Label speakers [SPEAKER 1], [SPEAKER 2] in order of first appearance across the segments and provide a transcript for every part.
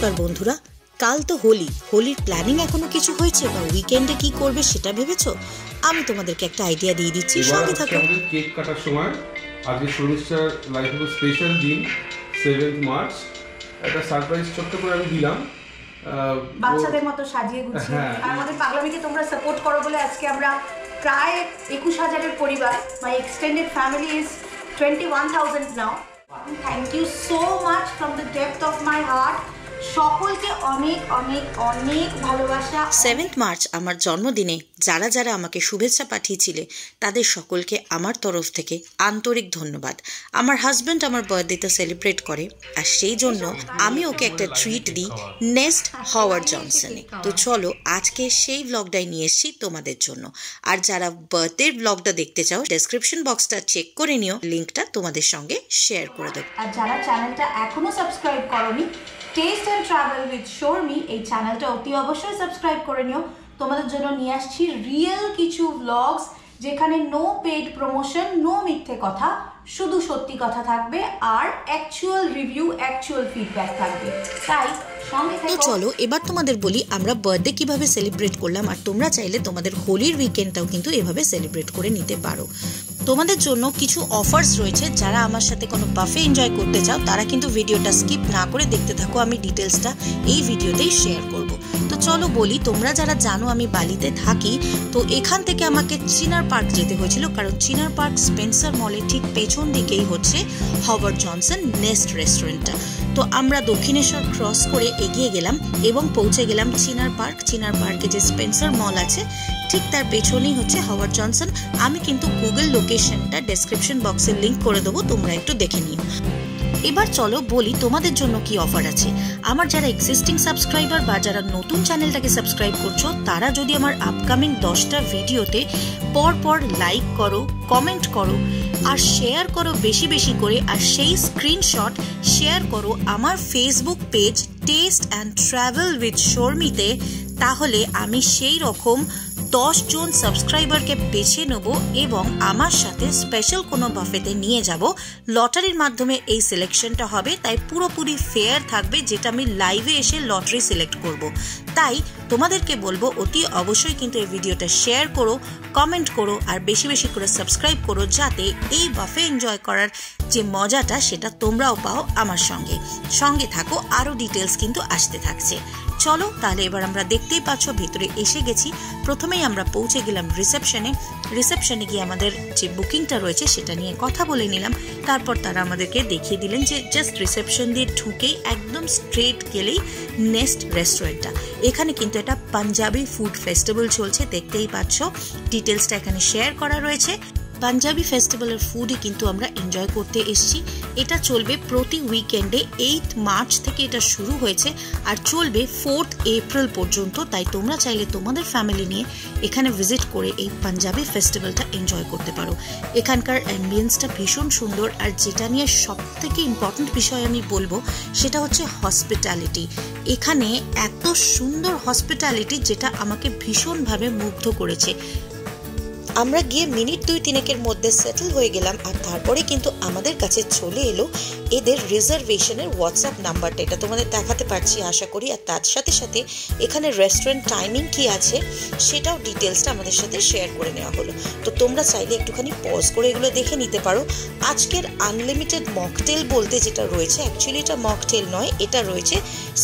[SPEAKER 1] নমস্কার বন্ধুরা, কাল তো হোলির প্ল্যানিং এখনো কিছু হয়েছে বা উইকেন্ডে কি করবে সেটা ভেবেছো? আমি তোমাদেরকে একটা আইডিয়া দিয়ে দিচ্ছি, সঙ্গে থাকো।
[SPEAKER 2] কেক কাটার সময় আজকে শর্মিষ্ঠার লাইফে স্পেশাল দিন 7th মার্চ একটা সারপ্রাইজ ছোট্ট করে আমি দিলাম
[SPEAKER 3] বাচ্চাদের মতো সাজিয়ে গুছিয়ে। আর আমাদের পাগলামিকে তোমরা সাপোর্ট করো বলে আজকে আমরা প্রায় 21,000-এর পরিবার, my extended family is 21,000 now. Thank you so much from the depth of my heart. সকলকে অনেক অনেক অনেক ভালোবাসা।
[SPEAKER 1] 7th মার্চ আমার জন্মদিনে যারা যারা আমাকে শুভেচ্ছা পাঠিয়েছিলে তাদের সকলকে আমার তরফ থেকে আন্তরিক ধন্যবাদ। আমার হাজব্যান্ড আমার বার্থডেতে সেলিব্রেট করে, আর সেই জন্য আমি ওকে একটা ট্রিট দিই নেস্ট হাওয়ার্ড জনসনে। তো চলো আজকে সেই ব্লগটাই নিয়ে এসেছি তোমাদের জন্য। আর যারা বার্থডের ব্লগটা দেখতে চাও, ডেসক্রিপশন বক্সটা চেক করে নিও, লিঙ্কটা তোমাদের সঙ্গে শেয়ার করে দেবো।
[SPEAKER 3] আর যারা চ্যানেলটা এখনো সাবস্ক্রাইব করোনি, test and travel with Sharmi, এই চ্যানেলটা অতি অবশ্যই সাবস্ক্রাইব করে নিও। তোমাদের জন্য নিয়ে আসছি রিয়েল কিছু ব্লগস, যেখানে নো পেড প্রমোশন, নো মিথ্যে কথা, শুধু সত্যি কথা থাকবে আর অ্যাকচুয়াল রিভিউ, অ্যাকচুয়াল ফিডব্যাক থাকবে। তাই সঙ্গে
[SPEAKER 1] তো চলো এবার তোমাদের বলি আমরা বার্থডে কিভাবে সেলিব্রেট করলাম। আর তোমরা চাইলে তোমাদের হোলির উইকেন্ডটাও কিন্তু এভাবে সেলিব্রেট করে নিতে পারো। তোমাদের জন্য কিছু অফার্স রয়েছে। যারা আমার সাথে কোনো বাফে এনজয় করতে চাও তারা কিন্তু ভিডিওটা স্কিপ না করে দেখতে থাকো, আমি ডিটেলসটা এই ভিডিওতেই শেয়ার করব। তো চলো বলি, তোমরা যারা জানো আমি বালিতে থাকি, তো এখান থেকে আমাকে চিনার পার্ক যেতে হয়েছিল, কারণ চিনার পার্ক স্পেন্সার মলের ঠিক পেছন দিকেই হচ্ছে হাওয়ার্ড জনসন নেস্ট রেস্টুরেন্টটা। তো আমরা দক্ষিণেশ্বর ক্রস করে এগিয়ে গেলাম এবং পৌঁছে গেলাম চিনার পার্ক। চিনার পার্কে যে স্পেন্সার মল আছে ঠিক তার পেছনেই হচ্ছে হাওয়ার্ড জনসন। আমি কিন্তু গুগল লোকেশনটা ডেসক্রিপশন বক্সে লিঙ্ক করে দেবো, তোমরা একটু দেখে নিও। এবার চলো বলি তোমাদের জন্য কি অফার আছে। আমার যারা এক্সিস্টিং সাবস্ক্রাইবার বা যারা নতুন চ্যানেলটাকে সাবস্ক্রাইব করছো, তারা যদি আমার আপকামিং 10টা ভিডিওতে পর লাইক করো, কমেন্ট করো আর শেয়ার করো বেশি বেশি করে, আর সেই স্ক্রিনশট শেয়ার করো আমার Facebook page taste and travel with শর্মিতে, তাহলে আমি সেই রকম 10 জন সাবস্ক্রাইবারকে বেছে নেব এবং আমার সাথে স্পেশাল কোনো বাফেতে নিয়ে যাব। লটারির মাধ্যমে এই সিলেকশনটা হবে, তাই পুরোপুরি ফেয়ার থাকবে, যেটা আমি লাইভে এসে লটারি সিলেক্ট করব। তাই তোমাদেরকে বলবো অতি অবশ্যই কিন্তু এই ভিডিওটা শেয়ার করো, কমেন্ট করো আর বেশি বেশি করে সাবস্ক্রাইব করো, যাতে এই বাফে এনজয় করার যে মজাটা সেটা তোমরাও পাও আমার সঙ্গে। সঙ্গে থাকো, আরও ডিটেলস কিন্তু আসতে থাকছে। চলো তাহলে এবার আমরা দেখতেই পাচ্ছ ভেতরে এসে গেছি। প্রথমেই আমরা পৌঁছে গেলাম রিসেপশনে গিয়ে আমাদের যে বুকিংটা রয়েছে সেটা নিয়ে কথা বলে নিলাম। তারপর তারা আমাদেরকে দেখিয়ে দিলেন যে জাস্ট রিসেপশন দিয়ে ঢুকেই একদম স্ট্রেট গেলেই নেস্ট রেস্টুরেন্টটা। এখানে কিন্তু এটা পাঞ্জাবি ফুড ফেস্টিভ্যাল চলছে, দেখতেই পাচ্ছ, ডিটেলসটা এখানে শেয়ার করা রয়েছে। পাঞ্জাবি ফেস্টিভ্যালের ফুডই কিন্তু আমরা এনজয় করতে এসেছি। এটা চলবে প্রতি উইকেন্ডে। 8th মার্চ থেকে এটা শুরু হয়েছে আর চলবে 4th এপ্রিল পর্যন্ত। তাই তোমরা চাইলে তোমাদের ফ্যামিলি নিয়ে এখানে ভিজিট করে এই পাঞ্জাবি ফেস্টিভ্যালটা এনজয় করতে পারো। এখানকার অ্যাম্বিয়েন্সটা ভীষণ সুন্দর, আর যেটা নিয়ে সব থেকে ইম্পর্টেন্ট বিষয় আমি বলবো সেটা হচ্ছে হসপিটালিটি। এখানে এত সুন্দর হসপিটালিটি যেটা আমাকে ভীষণভাবে মুগ্ধ করেছে। আমরা গিয়ে মিনিট 2-3 মধ্যে সেটেল হয়ে গেলাম, আর তারপরে কিন্তু আমাদের কাছে চলে এলো এদের রিজার্ভেশনের হোয়াটসঅ্যাপ নাম্বারটা। এটা তোমাদের দেখাতে পারছি আশা করি। আর তার সাথে সাথে এখানে রেস্টুরেন্ট টাইমিং কি আছে সেটাও ডিটেলসটা আমাদের সাথে শেয়ার করে নেওয়া হলো। তো তোমরা চাইলে একটুখানি পজ করে এগুলো দেখে নিতে পারো। আজকের আনলিমিটেড মকটেল বলতে যেটা রয়েছে, অ্যাকচুয়ালি এটা মকটেল নয়, এটা রয়েছে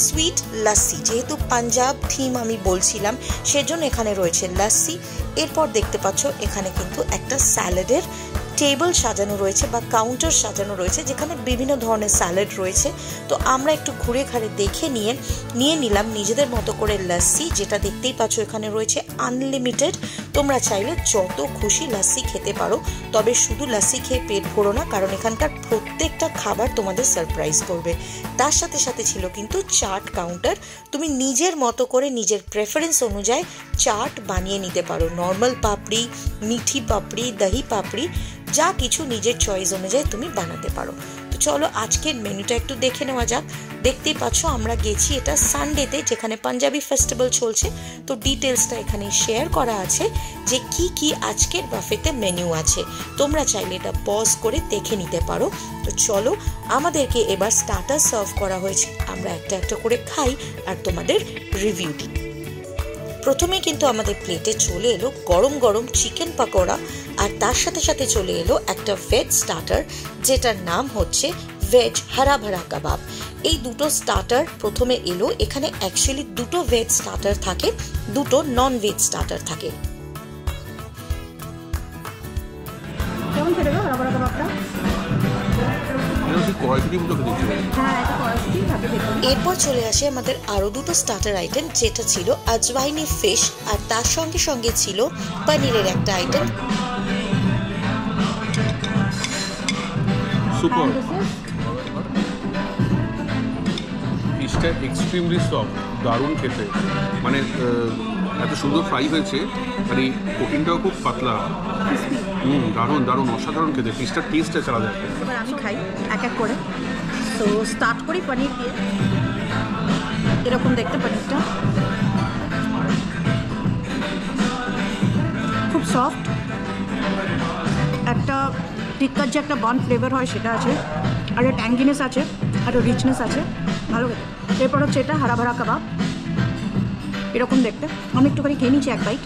[SPEAKER 1] সুইট লাসি। যেহেতু পাঞ্জাব থিম আমি বলছিলাম সেজন্য এখানে রয়েছে লাসি। এরপর দেখতে পাচ্ছ এখানে কিন্তু একটা স্যালাডের টেবিল সাজানো রয়েছে বা কাউন্টার সাজানো রয়েছে, যেখানে বিভিন্ন ধরনের স্যালাড রয়েছে। তো আমরা একটু ঘুরে ঘাড়ে দেখে নিয়ে নিলাম নিজেদের মতো করে লাসি, যেটা দেখতেই পাচ্ছ এখানে রয়েছে আনলিমিটেড। তোমরা চাইলে যত খুশি লাসি খেতে পারো, তবে শুধু লাসি খেয়ে পেট ভরো না, কারণ এখানকার প্রত্যেকটা খাবার তোমাদের সারপ্রাইজ করবে। তার সাথে সাথে ছিল কিন্তু চাট কাউন্টার। তুমি নিজের মতো করে নিজের প্রেফারেন্স অনুযায়ী চাট বানিয়ে নিতে পারো। নর্মাল পাপড়ি, মিঠি পাপড়ি, দহি পাপড়ি, যা কিছু নিজের চয়েস অনুযায়ী তুমি বানাতে পারো। তো তো চলো আজকের মেনুটা একটু দেখে নেওয়া যাক। দেখতেই পাচ্ছ আমরা গেছি এটা সানডেতে, যেখানে পাঞ্জাবি ফেস্টিভ্যাল চলছে। তো ডিটেলসটা এখানে শেয়ার করা আছে যে কি কি আজকের বাফেতে মেনু আছে, তোমরা চাইলে এটা পজ করে দেখে নিতে পারো। তো চলো, আমাদেরকে এবার স্টার্টার সার্ভ করা হয়েছে, আমরা একটা একটা করে খাই আর তোমাদের রিভিউ দিই। প্রথমে কিন্তু আমাদের প্লেটে চলে এলো গরম গরম চিকেন পাকোড়া, আর তার সাথে সাথে চলে এলো একটা ভেজ স্টার্টার যেটার নাম হচ্ছে ভেজ হারা ভরা কাবাব। এই দুটো স্টার্টার প্রথমে এলো। এখানে অ্যাকচুয়ালি দুটো ভেজ স্টার্টার থাকে, দুটো নন ভেজ স্টার্টার থাকে।
[SPEAKER 3] কেমন খেতে গো হারা ভরা কাবাবটা?
[SPEAKER 1] এরপর চলে আসে আমাদের আরো দুটো স্টার্টার আইটেম, যেটা ছিল আজওয়াইনি ফিশ, আর তার সঙ্গে সঙ্গে ছিল পনিরের একটা আইটেম।
[SPEAKER 2] সুপার, ফিশটা এক্সট্রিমলি সফট, দারুণ খেতে, মানে এত সুন্দর ফ্রাই হয়েছে, মানে কোটিংটাও খুব পাতলা। দারুণ দারুণ, অসাধারণ খেতে, ফিশটার টেস্ট আছে আলাদা।
[SPEAKER 3] এবার আমি খাই এক এক করে। তো স্টার্ট করি পনির দিয়ে। এরকম দেখতে পনিরটা খুব সফট, একটা টিক্কার যে একটা বন ফ্লেভার হয় সেটা আছে, আর একটা ট্যাঙ্গিনেস আছে, আর একটা রিচনেস আছে, ভালো খেতে। এরপর হচ্ছে এটা হারা ভরা কাবাব, এরকম দেখতে। আমি একটুখানি খেয়ে নিচ্ছি এক বাইট।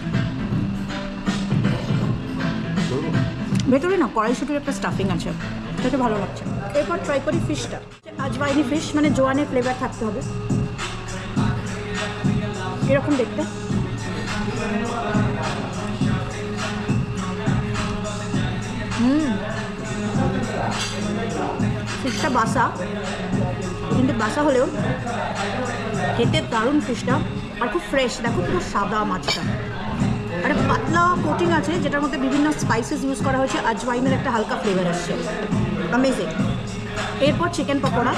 [SPEAKER 3] ভেতরে না কড়াইশুটির একটা স্টাফিং আছে, সেটা ভালো লাগছে। এরপর ট্রাই করি ফিশটা। আজওয়াইনি ফিশ মানে জোয়ানের ফ্লেভার থাকতে হবে, এরকম দেখতে। ফিশটা বাসা, কিন্তু বাসা হলেও খেতে দারুণ ফিশটা, আর খুব ফ্রেশ। দেখো পুরো সাদা মাছটা, আর পাতলা কোটিং আছে যেটার মধ্যে বিভিন্ন স্পাইসেস ইউজ করা হয়েছে, আজওয়াইনের একটা হালকা ফ্লেভার আসছে, অ্যামেজিং। এরপর চিকেন পকোড়া।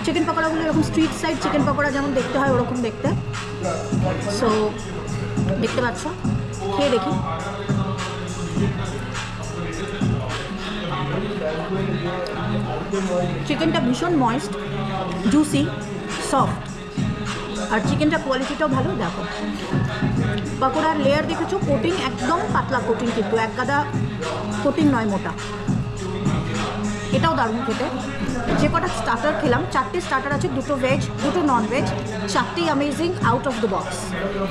[SPEAKER 3] চিকেন পকোড়াগুলো এরকম স্ট্রিট সাইড চিকেন পকোড়া যেমন দেখতে হয় ওরকম দেখতে। সো দেখতে পাচ্ছ, খেয়ে দেখি। চিকেনটা ভীষণ ময়েস্ট, জুসি, সফট, আর চিকেনটা কোয়ালিটিটাও ভালো। দেখো পকোড়ার লেয়ার দেখেছো, কোটিং একদম পাতলা কোটিং, কিন্তু এক গাদা কোটিং নয়, মোটা। এটাও দারুণ খেতে। যে কটা স্টার্টার খেলাম, 4টে স্টার্টার আছে, দুটো ভেজ দুটো নন ভেজ, 4টেই amazing, out of the box,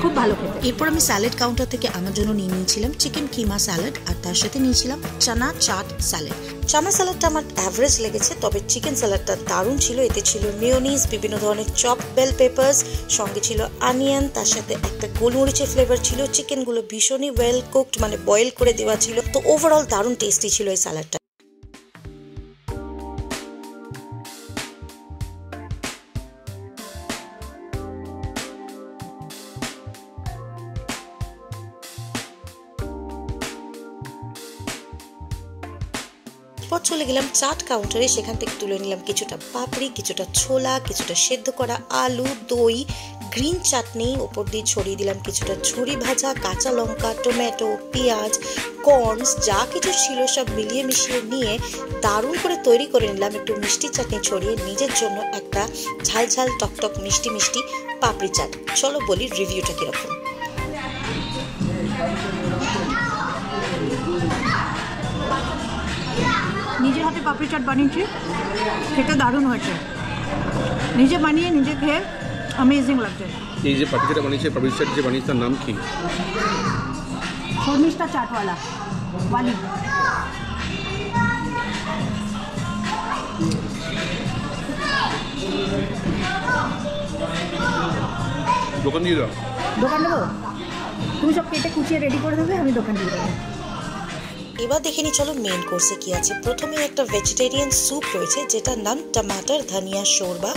[SPEAKER 3] খুব ভালো খেতে।
[SPEAKER 1] এরপর আমি স্যালাড কাউন্টার থেকে আমার জন্য নিয়ে নিয়েছিলাম চিকেন কিমা স্যালাড, আর তার সাথে নিয়েছিলাম চানা চাট স্যালাড। চানা স্যালাডটা আমার অ্যাভারেজ লেগেছে, তবে চিকেন স্যালাডটা দারুণ ছিল। এতে ছিল মেয়োনিজ, বিভিন্ন ধরনের চপ বেল পেপার্স, সঙ্গে ছিল অনিয়ন, তার সাথে একটা গোলমরিচের ফ্লেভার ছিল। চিকেনগুলো ভীষণই ওয়েল কুকড, মানে বয়েল করে দেওয়া ছিল। তো ওভারঅল দারুণ টেস্টি ছিল এই স্যালাডটা। পর চলে গেলাম চাট কাউন্টারে, সেখান থেকে তুলে নিলাম কিছুটা পাপড়ি, কিছুটা ছোলা, কিছুটা সেদ্ধ করা আলু, দই, গ্রিন চাটনি, ওপর দিয়ে ছড়িয়ে দিলাম কিছুটা ঝুরি ভাজা, কাঁচা লঙ্কা, টমেটো, পেঁয়াজ, কর্নস, যা কিছু ছিল সব মিলিয়ে মিশিয়ে নিয়ে দারুণ করে তৈরি করে নিলাম একটু মিষ্টি চাটনি ছড়িয়ে নিজের জন্য একটা ঝাল ঝাল টকটক মিষ্টি মিষ্টি পাপড়ি চাট। চলো বলি রিভিউটা কিরকম।
[SPEAKER 3] নিজের হাতে পাপড়ি চাট বানিয়েছি, খেতে দারুণ হয়েছে। নিজে বানিয়ে নিজে খেয়ে অ্যামেজিং লাগছে।
[SPEAKER 2] এই যে পাপড়ি চাট বানিয়েছে, পাপড়ি চাট যে বানিয়েছে তার নাম কি?
[SPEAKER 3] শর্মিষ্ঠা চাটওয়ালা ওয়ালি।
[SPEAKER 2] দোকান দিয়ে দাও।
[SPEAKER 3] দোকান দেবো? তুমি সব কেটে কুচিয়ে রেডি করে দেবে, আমি দোকান দিয়ে দেবো।
[SPEAKER 1] এবার দেখে নি চলো মেন কোর্সে কি আছে। প্রথমে একটা ভেজিটেরিয়ান স্যুপ রয়েছে যেটার নাম টমাটার ধনিয়া শোরবা।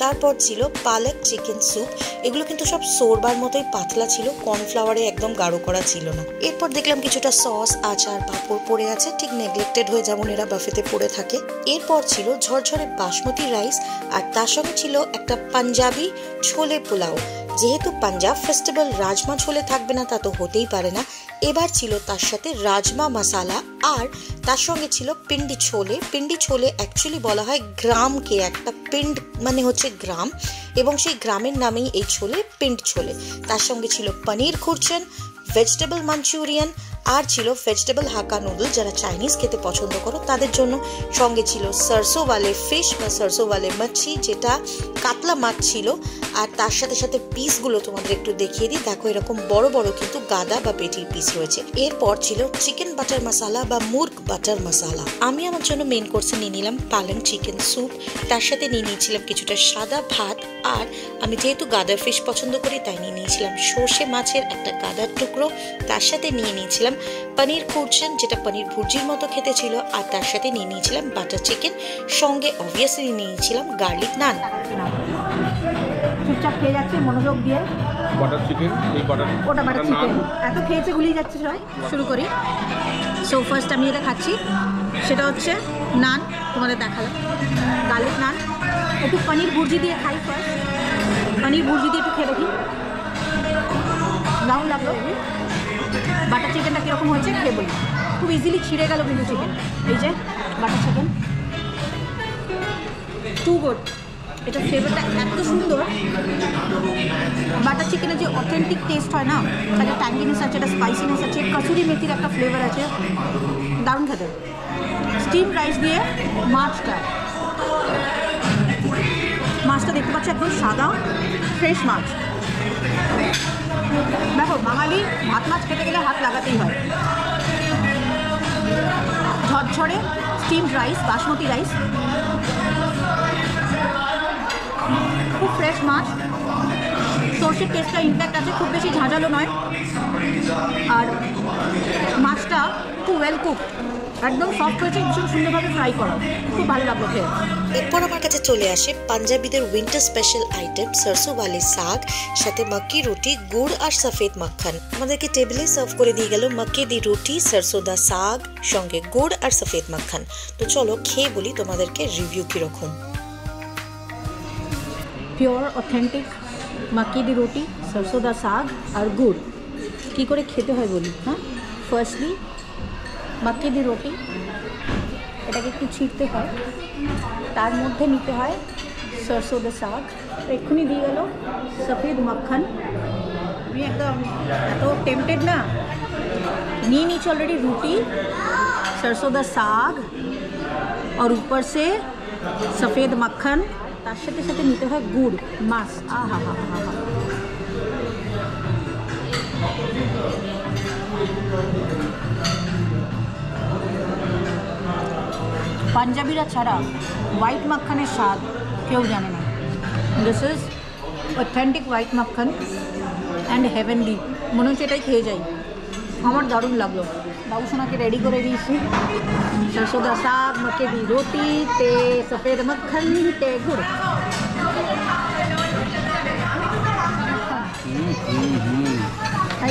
[SPEAKER 1] তারপর ছিল পালক চিকেন স্যুপ। এগুলো কিন্তু সব শোরবার মতোই পাতলা ছিল, কর্নফ্লাওয়ারে একদম গাঢ় করা ছিল না। এরপর দেখলাম কিছুটা সস, আচার, পাঁপড় পড়ে আছে, ঠিক নেগলেক্টেড হয়ে যেমন এরা বাফেতে পড়ে থাকে। এরপর ছিল ঝরঝরে বাসমতি রাইস, আর তার সঙ্গে ছিল একটা পাঞ্জাবি ছোলে পোলাও, যেহেতু পাঞ্জাব ফেস্টিভ্যাল রাজমা ছোলে থাকবে না তা তো হতেই পারে না, এবার ছিল তার সাথে রাজমা মশালা আর তার সঙ্গে ছিল পিন্ডি ছোলে। পিন্ডি ছোলে অ্যাকচুয়ালি বলা হয় গ্রামকে, একটা পিন্ড মানে হচ্ছে গ্রাম, এবং সেই গ্রামের নামেই এই ছোলে পিন্ড ছোলে। তার সঙ্গে ছিল পনির খুরচন, ভেজিটেবল মাঞ্চুরিয়ান আর ছিল ভেজিটেবল হাক্কা নুডল, যারা চাইনিজ খেতে পছন্দ করো তাদের জন্য। সঙ্গে ছিল সরসোওয়ালে ফিশ বা সরসোওয়ালে মাছি, যেটা কাতলা মাছ ছিল। আর তার সাথে সাথে পিসগুলো তোমাদের একটু দেখিয়ে দিই, দেখো এরকম বড় বড় কিন্তু গাদা বা পেটির পিস রয়েছে। এরপর ছিল চিকেন বাটার মশালা বা মুর্গ বাটার মশালা। আমি আমার জন্য মেন কোর্সে নিয়ে নিলাম পালং চিকেন স্যুপ, তার সাথে নিয়ে নিয়েছিলাম কিছুটা সাদা ভাত, আর আমি যেহেতু গাদা ফিশ পছন্দ করি তাই নিয়ে নিয়েছিলাম সর্ষে মাছের একটা গাদার টুকরো, তার সাথে নিয়ে নিয়েছিলাম পনির খুরচন, যেটা পনির ভুর্জির মতো খেতে ছিল, আর তার সাথে নিয়ে নিয়েছিলাম বাটার চিকেন, সঙ্গে অবভিয়াসলি নিয়েছিলাম গার্লিক নান।
[SPEAKER 3] চুপচাপ খেয়ে যাচ্ছে মনোযোগ দিয়ে।
[SPEAKER 2] বাটার চিকেন, এই
[SPEAKER 3] ওটা বাটার চিকেন এত খেয়েছে গুলিয়ে যাচ্ছে। সবাই শুরু করি। সো ফার্স্ট আমি এটা খাচ্ছি, সেটা হচ্ছে নান, তোমাদের দেখালাম গার্লিক নান। একটু পনির ভুর্জি দিয়ে খাই ফার্স্ট, পনির ভুর্জি দিয়ে একটু খেয়ে দেখি দারুণ লাগলো। বাটার চিকেনটা কীরকম হয়েছে খেয়ে বলি। খুব ইজিলি ছিঁড়ে গেল কিন্তু চিকেন, এই যে বাটার চিকেন টু গুড। এটা ফ্লেভারটা এত সুন্দর, বাটার চিকেনের যে অথেন্টিক টেস্ট হয় না, একটা ট্যাঙ্গিনেস আছে, একটা স্পাইসিনেস আছে, কসুরি মেথির একটা ফ্লেভার আছে, দারুণ খেতে। স্টিম রাইস দিয়ে মাছটা দেখতে পাচ্ছি একদম সাদা ফ্রেশ মাছ। দেখো বাঙালি ভাত মাছ খেতে গেলে হাত লাগাতেই হয়। ঝরঝরে স্টিম রাইস, বাসমতি রাইস, খুব ফ্রেশ মাছ, সর্ষের টেস্টটা ইনফ্যাক্ট আছে, খুব বেশি ঝাঁঝালো নয়, আর মাছটা খুব ওয়েল কুক, একদম সফট হয়েছে, ভীষণ সুন্দরভাবে ফ্রাই করা, খুব ভালো লাগলো খেয়ে।
[SPEAKER 1] এরপর আমার কাছে চলে আসে পাঞ্জাবিদের উইন্টার স্পেশাল আইটেম সরসোওয়ালে শাক, সাথে মক্কি রুটি, গুড় আর সফেদ মাখন। আমাদেরকে টেবিলে সার্ভ করে দিয়ে গেল মক্কি দি রুটি, সরসোদা শাক, সঙ্গে গুড় আর সফেদ মাখন। তো চলো খেয়ে বলি তোমাদেরকে রিভিউ কিরকম।
[SPEAKER 3] পিওর অথেন্টিক মক্কি দি রুটি, সরসোদা শাক আর গুড় কী করে খেতে হয় বলি। হ্যাঁ, ফার্স্টলি মক্কি দি রুটি, এটাকে একটু ছিঁড়তে হয়, তার মধ্যে নিতে হয় সরসোদা শাক, এক্ষুনি দিয়ে গেল সফেদ মাখন। আমি একদম এত টেম্পটেড না, নিয়ে নিচ্ছি অলরেডি রুটি, सरसों साग और ऊपर से सफ़ेद मक्खन, তার সাথে সাথে নিতে হয় গুড়, মাছ। আহা হা হা হা। পাঞ্জাবিরা ছাড়া হোয়াইট মাখনের স্বাদ কেউ জানে না। দিস ইজ অথেন্টিক হোয়াইট মাখন অ্যান্ড হেভেনলি, মনে হচ্ছে এটাই খেয়ে যাই। আমার দারুণ লাগলো। বাবু সোনাকে রেডি করে দিয়েছি, सरसों दा साग, मक्के दी रोटी ते सफ़ेद मक्खन ते गुड़।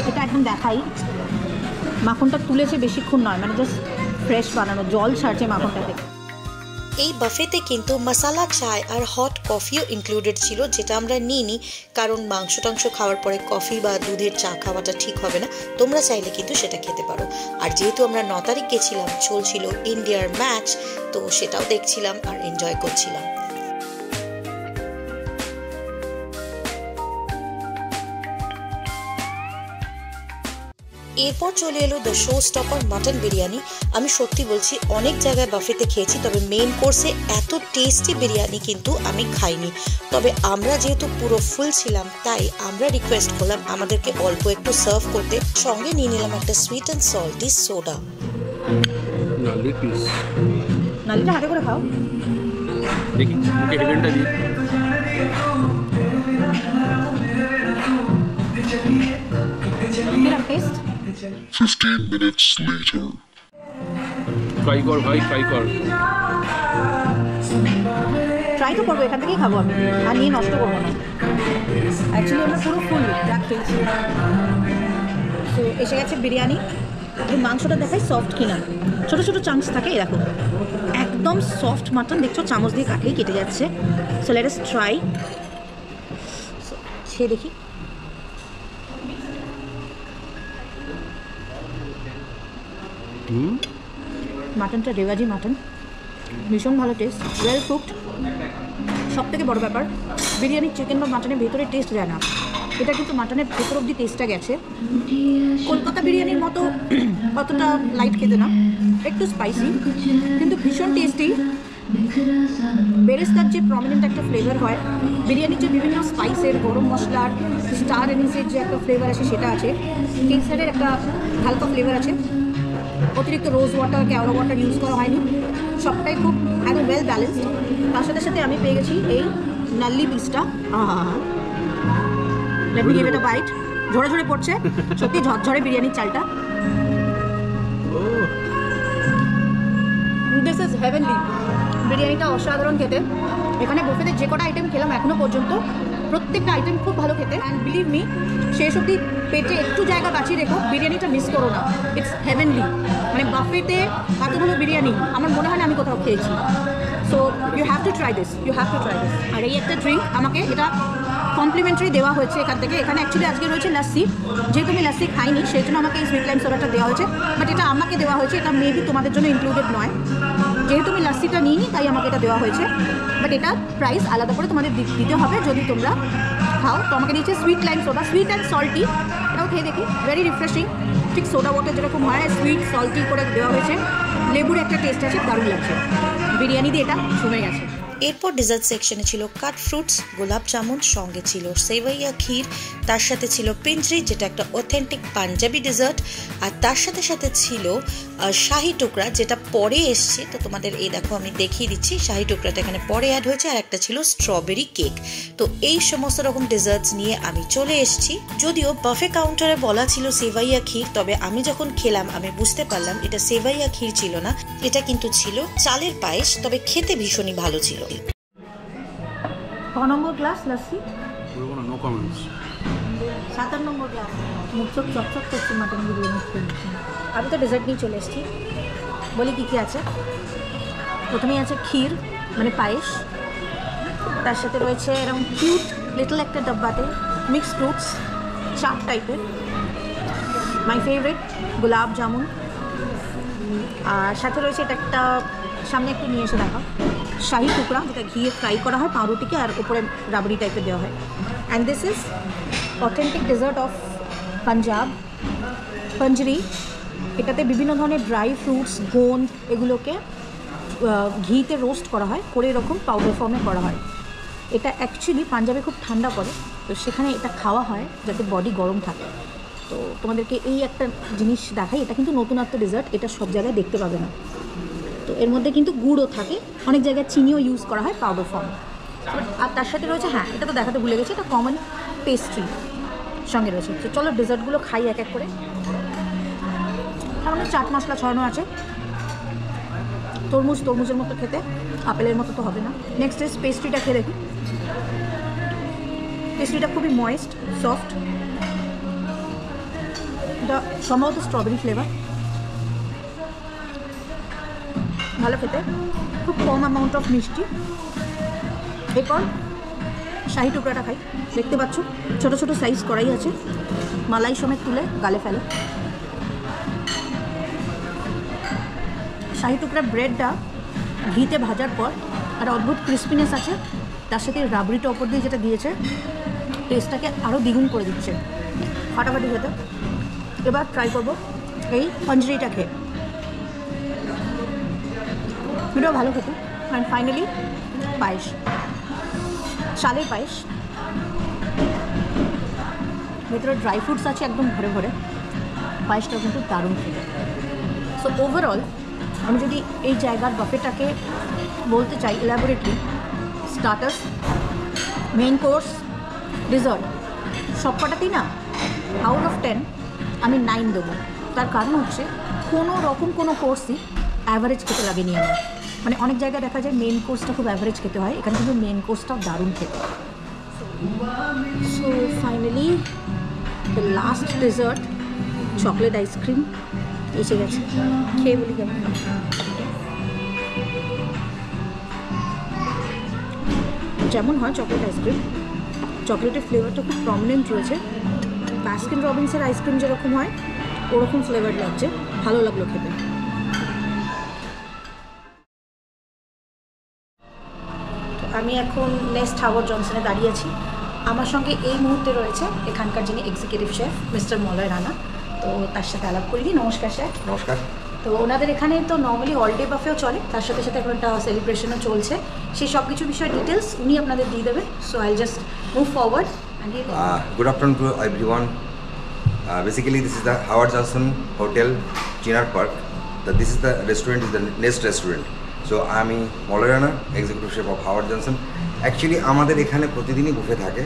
[SPEAKER 3] এটা এখন দেখাই, মাখনটা তুলেছে বেশিক্ষণ নয়, মানে জাস্ট ফ্রেশ বানানো, জল ছাড়ছে মাখনটা থেকে।
[SPEAKER 1] এই বাফেতে কিন্তু মশালা চায় আর হট কফিও ইনক্লুডেড ছিল, যেটা আমরা নিইনি কারণ মাংস টাংস খাওয়ার পরে কফি বা দুধের চা খাওয়াটা ঠিক হবে না। তোমরা চাইলে কিন্তু সেটা খেতে পারো। আর যেহেতু আমরা 9 তারিখ গেছিলাম, চলছিল ইন্ডিয়ার ম্যাচ, তো সেটাও দেখছিলাম আর এনজয় করছিলাম। এরপর চলে এলো the show stopper mutton biryani. আমি সত্যি বলছি, অনেক জায়গায় বাফেতে খেয়েছি, তবে মেইন কোর্সে এত টেস্টি বিরিয়ানি কিন্তু আমি খাইনি। তবে আমরা যেহেতু পুরো ফুল ছিলাম, তাই আমরা রিকোয়েস্ট করলাম আমাদেরকে অল্প একটু সার্ভ করতে। সঙ্গে নিয়ে নিলাম একটা সুইট অ্যান্ড সল্টি সোডা।
[SPEAKER 3] নালিটা হাতে করে খাও,
[SPEAKER 2] দেখি মুখে হেভেনটা দিই।
[SPEAKER 3] কিরকম টেস্ট?
[SPEAKER 4] 15 minutes later.
[SPEAKER 2] ট্রাই কর ভাই, ট্রাই কর।
[SPEAKER 3] ট্রাই তো করবো, এখান থেকেই খাবো আমি, আর নিয়ে নষ্ট করবো না। অ্যাকচুয়ালি আমরা পুরো ফুল রাখ খেয়েছি। তো এসে গেছে বিরিয়ানি। এই মাংসটা দেখাই সফট কিনা, ছোটো ছোটো চাংস থাকে, দেখো একদম সফট মাটন, দেখছো চামচ দিয়ে কাটলেই কেটে যাচ্ছে। So let us try. খেয়ে দেখি মাটনটা রেওয়াজি মাটন, ভীষণ ভালো টেস্ট, ওয়েল কুকড। সব থেকে বড় ব্যাপার, বিরিয়ানির চিকেন বা মাটনের ভেতরে টেস্ট যায় না, এটা কিন্তু মাটনের ভেতর অব্দি টেস্টটা গেছে। কলকাতা বিরিয়ানির মতো অতটা লাইট খেতে না, একটু স্পাইসি কিন্তু ভীষণ টেস্টি। বেরেস্তার যে প্রমিনেন্ট একটা ফ্লেভার হয়, বিরিয়ানির যে বিভিন্ন স্পাইসের, গরম মশলার, স্টার এনিসের যে একটা ফ্লেভার আছে সেটা আছে, কেসারের একটা হালকা ফ্লেভার আছে, অতিরিক্ত রোজ ওয়াটার, কেওড়া ওয়াটার ইউজ করা হয়নি, সবটাই খুব একদম ওয়েল ব্যালেন্সড। তার সাথে সাথে আমি পেয়ে গেছি এই নাল্লি পিসটা, let me give it a bite. ঝরে ঝরে পড়ছে, সত্যি ঝরঝরে বিরিয়ানির চালটা। দিস ইজ হেভেনলি, বিরিয়ানিটা অসাধারণ খেতে। এখানে বুফেতে যে কটা আইটেম খেলাম এখনো পর্যন্ত প্রত্যেকটা আইটেম খুব ভালো খেতে। অ্যান্ড বিলিভ মি, শেষ অব্দি পেটে একটু জায়গা বাঁচিয়ে রেখো, বিরিয়ানিটা মিস করো না, ইটস হেভেনলি। মানে বাফেতে এতগুলো বিরিয়ানি আমার মনে হয় না আমি কোথাও খেয়েছি। So you have to try this, you have to try this. আর এই একটা ড্রিঙ্ক আমাকে এটা কমপ্লিমেন্টারি দেওয়া হয়েছে এখান থেকে। এখানে অ্যাকচুয়ালি আজকে রয়েছে লাস্সি, যেহেতু আমি লাস্সি খাইনি সেই জন্য আমাকে এই সুইট লাইম সোডাটা দেওয়া হয়েছে, বাট এটা আমাকে দেওয়া হয়েছে, এটা মেবি তোমাদের জন্য ইনক্লুডেড নয়। যেহেতু আমি লাস্সিটা নিইনি তাই আমাকে এটা দেওয়া হয়েছে, বাট এটা প্রাইস আলাদা করে তোমাদের দিতে হবে যদি তোমরা খাও। তো আমাকে দিয়েছে sweet lime soda, sweet and salty, এটাও খেয়ে দেখি, ভেরি রিফ্রেশিং, ঠিক সোডা ওয়াটার যেরকম হয় সুইট সল্টি করে দেওয়া হয়েছে, লেবুর একটা টেস্ট আছে, দারুণ লাগছে। বিরিয়ানি দিয়ে এটা জমে গেছে।
[SPEAKER 1] এরপর ডেজার্ট সেকশনে ছিল কাট ফ্রুটস, গোলাপ জামুন, সঙ্গে ছিল সেভাইয়া ক্ষীর, তার সাথে ছিল পিঞ্জরি যেটা একটা অথেন্টিক পাঞ্জাবি ডেজার্ট, আর তার সাথে সাথে ছিল শাহি টুকরা যেটা পরে এসছে। তো তোমাদের এই দেখো আমি দেখিয়ে দিচ্ছি, শাহি টুকরাটা এখানে পরে অ্যাড হয়েছে, আর একটা ছিল স্ট্রবেরি কেক। তো এই সমস্ত রকম ডেজার্টস নিয়ে আমি চলে এসেছি। যদিও বাফে কাউন্টারে বলা ছিল সেভাইয়া ক্ষীর, তবে আমি যখন খেলাম আমি বুঝতে পারলাম এটা সেভাইয়া ক্ষীর ছিল না, এটা কিন্তু ছিল চালের পায়েস, তবে খেতে ভীষণই ভালো ছিল।
[SPEAKER 3] 6 নম্বর গ্লাস লাস্সি,
[SPEAKER 2] নো কমেন্টস।
[SPEAKER 3] 7 নম্বর গ্লাস, মুখ চোখ চকচক করছে মাটন বিরিয়ানি। আমি তো ডেজার্ট নিয়ে চলে এসেছি, বলি কী কী আছে। প্রথমেই আছে ক্ষীর মানে পায়েস, তার সাথে রয়েছে এরকম কিউট লিটল একটা ডাব্বাতে মিক্সড ফ্রুটস, চাট টাইপের, মাই ফেভারিট গোলাপ জামুন, আর সাথে রয়েছে এটা একটা, সামনে একটু নিয়ে এসে দেখা, শাহি টুকরা যেটা ঘিয়ে ফ্রাই করা হয় পাউরুটিকে, আর উপরে রাবড়ি টাইপের দেওয়া হয়। And this is authentic dessert of Punjab, পাঞ্জরি। এটাতে বিভিন্ন ধরনের ড্রাই ফ্রুটস, গোন্দ, এগুলোকে ঘিতে রোস্ট করা হয়, করে এরকম পাউডার ফর্মে করা হয়। এটা অ্যাকচুয়ালি পাঞ্জাবে খুব ঠান্ডা পড়ে, তো সেখানে এটা খাওয়া হয় যাতে বডি গরম থাকে। তো তোমাদেরকে এই একটা জিনিস দেখাই, এটা কিন্তু নতুনত্ব ডেজার্ট, এটা সব জায়গায় দেখতে পাবে না। তো এর মধ্যে কিন্তু গুড়ও থাকে, অনেক জায়গায় চিনিও ইউজ করা হয় পাউডার ফর্মে। আর তার সাথে রয়েছে, হ্যাঁ এটা তো দেখাতে ভুলে গেছি, এটা কমন পেস্ট্রি সঙ্গে রয়েছে। তো চলো ডেজার্টগুলো খাই এক এক করে। তার মধ্যে চাট মশলা ছড়ানো আছে, তরমুজের মতো খেতে, আপেলের মতো তো হবে না। নেক্সট ইজ পেস্ট্রিটা খেয়ে দেখি। পেস্ট্রিটা খুবই ময়েস্ট, সফট, এটা সম্ভবত স্ট্রবেরি ফ্লেভার, ভালো খেতে, খুব কম অ্যামাউন্ট অফ মিষ্টি। এরপর শাহি টুকরাটা খাই, দেখতে পাচ্ছ ছোটো ছোটো সাইজ করাই আছে, মালাই সমেত তুলে গালে ফেলে। শাহি টুকরা ব্রেডটা ঘিতে ভাজার পর একটা অদ্ভুত ক্রিস্পিনেস আছে, তার সাথে রাবড়িটা ওপর দিয়ে যেটা দিয়েছে টেস্টটাকে আরও দ্বিগুণ করে দিচ্ছে, ফাটাফাটি খেতে। এবার ট্রাই করবো এই পাঞ্জরিটা খেয়ে, এটাও ভালো খেতে। অ্যান্ড ফাইনালি পায়েস, চালের পায়েস, ভেতরে ড্রাই ফ্রুটস আছে একদম ভরে ভরে, পায়েসটাও কিন্তু দারুণ খেতে। সো ওভারঅল আমি যদি এই জায়গার বাফেটাকে বলতে চাই elaborately, starters, main course, dessert সবকটাতেই না আউট অফ 10 আমি 9 দেবো। তার কারণ হচ্ছে কোনো রকম কোনো কোর্সই অ্যাভারেজ খেতে লাগেনি আমার। মানে অনেক জায়গায় দেখা যায় মেন কোর্সটা খুব অ্যাভারেজ খেতে হয়, এখানে কিন্তু মেন কোর্সটাও দারুণ খেতে। So finally the last dessert, chocolate ice cream এসে গেছে, খেয়ে বলি কেমন। যেমন হয় চকলেট আইসক্রিম, চকলেটের ফ্লেভারটা খুব প্রমিনেন্ট রয়েছে, বাস্কিন রবিন্সের আইসক্রিম যেরকম হয় ওরকম ফ্লেভার লাগছে, ভালো লাগলো খেতে। আমি এখন নেস্ট হাওয়ার্ড জনসনে দাঁড়িয়ে আছি। আমার সঙ্গে এই মুহূর্তে রয়েছে এখানকার যিনি executive chef mister Malay Rana. তো তার সাথে আলাপ করে দিই। নমস্কার স্যার।
[SPEAKER 5] নমস্কার।
[SPEAKER 3] তো ওনাদের এখানে তো নর্মালি অল ডে বাফেও চলে, তার সাথে সাথে এখন একটা সেলিব্রেশনও চলছে, সেই সব কিছু বিষয়ে ডিটেলস উনি আপনাদের দিয়ে দেবেন। So I just move forward.
[SPEAKER 5] Good afternoon to everyone. Basically, this is the Howard Johnson Hotel, Chinar Park. This is the restaurant, is the Nest restaurant. So I am Moloy Rana, executive chef of Howard Johnson. Actually, আমাদের এখানে প্রতিদিনই buffet থাকে।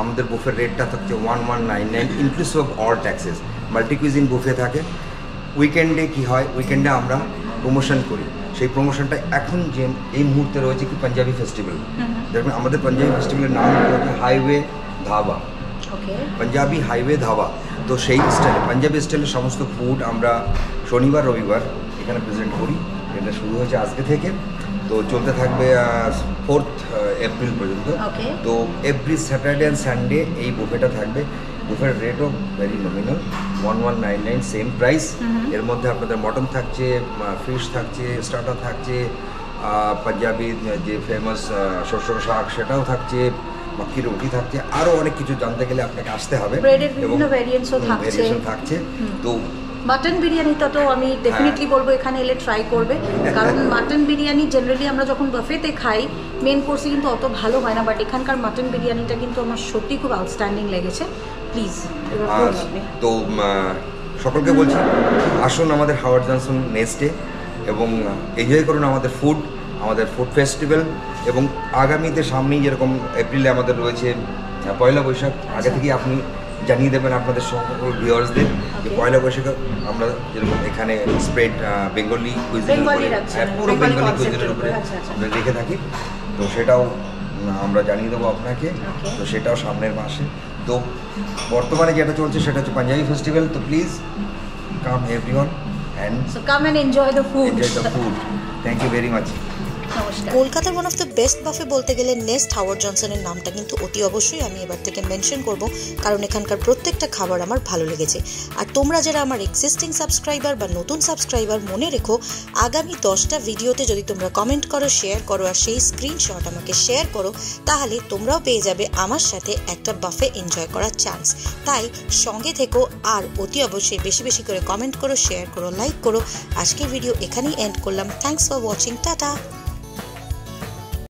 [SPEAKER 5] আমাদের বুফের রেটটা থাকছে 1199 inclusive of all taxes. Multi cuisine buffet থাকে। উইকেন্ডে কি হয়, উইকেন্ডে আমরা প্রমোশন করি। সেই প্রমোশনটা এখন যে এই মুহূর্তে রয়েছে কি পাঞ্জাবি ফেস্টিভ্যাল। দেখবেন আমাদের পাঞ্জাবি ফেস্টিভ্যালের নাম হচ্ছে হাইওয়ে ধাবা, পাঞ্জাবি হাইওয়ে ধাবা। তো সেই স্টাইলে পাঞ্জাবি স্টাইলের সমস্ত ফুড আমরা শনিবার রবিবার এখানে প্রেজেন্ট করি। এটা শুরু হয়েছে আজকে থেকে, তো চলতে থাকবে 4th এপ্রিল পর্যন্ত। তো এভরি স্যাটারডে অ্যান্ড সানডে এই বুফেটা থাকবে। বুফের রেটও ভেরি নমিনাল, 1199 সেম প্রাইস। এর মধ্যে আপনাদের মটন থাকছে, ফিশ থাকছে, স্টার্টার থাকছে, পাঞ্জাবি যে ফেমাস শস্যর শাক সেটাও থাকছে, মাক্কি রুটি থাকছে, আরও অনেক কিছু জানতে গেলে আপনাকে আসতে হবে। এবং ভেরিয়েশন থাকছে। তো
[SPEAKER 3] মাটন বিরিয়ানিটা তো আমি ডেফিনেটলি বলবো এখানে এলে ট্রাই করবে, কারণ মাটন বিরিয়ানি জেনারেলি আমরা যখন বাফেতে খাই মেন কোর্সে কিন্তু অত ভালো হয় না, বাট এখানকার মাটন বিরিয়ানিটা কিন্তু আমার সত্যি খুব আউটস্ট্যান্ডিং লেগেছে। প্লিজ।
[SPEAKER 5] তো সকলকে বলছি আসুন আমাদের হাওয়ার্ড জনসন নেস্টে এবং এনজয় করুন আমাদের ফুড ফেস্টিভ্যাল। এবং আগামীতে সামনেই যেরকম এপ্রিলে আমাদের রয়েছে পয়লা বৈশাখ, আগে থেকেই আপনি জানিয়ে দেবেন আপনাদের সকল ভিউয়ার্সদের যে পয়লা বৈশাখে আমরা যেরকম এখানে স্প্রেড বেঙ্গলি কুইজিনের উপরে, পুরো বেঙ্গলি কুইজিনের উপরে আমরা রেখে থাকি, তো সেটাও আমরা জানিয়ে দেবো আপনাকে। তো সেটাও সামনের মাসে। তো বর্তমানে যেটা চলছে সেটা হচ্ছে পাঞ্জাবি ফেস্টিভ্যাল। তো please come everyone and
[SPEAKER 3] enjoy the food.
[SPEAKER 5] Thank you very much.
[SPEAKER 1] কলকাতার one of the best buffet বলতে গেলে নেস্ট হাওয়ার্ড জনসনের নামটা কিন্তু অতি অবশ্যই আমি এবার থেকে মেনশন করব, কারণ এখানকার প্রত্যেকটা খাবার আমার ভালো লেগেছে। আর তোমরা যারা আমার এক্সিস্টিং সাবস্ক্রাইবার বা নতুন সাবস্ক্রাইবার, মনে রেখো আগামী 10টা ভিডিওতে যদি তোমরা কমেন্ট করো, শেয়ার করো আর সেই স্ক্রিনশট আমাকে শেয়ার করো, তাহলে তোমরাও পেয়ে যাবে আমার সাথে একটা বাফে এনজয় করার চান্স। তাই সঙ্গে থেকো আর অতি অবশ্যই বেশি বেশি করে কমেন্ট করো, শেয়ার করো, লাইক করো। আজকের ভিডিও এখানেই এন্ড করলাম। Thanks for watching. টাটা।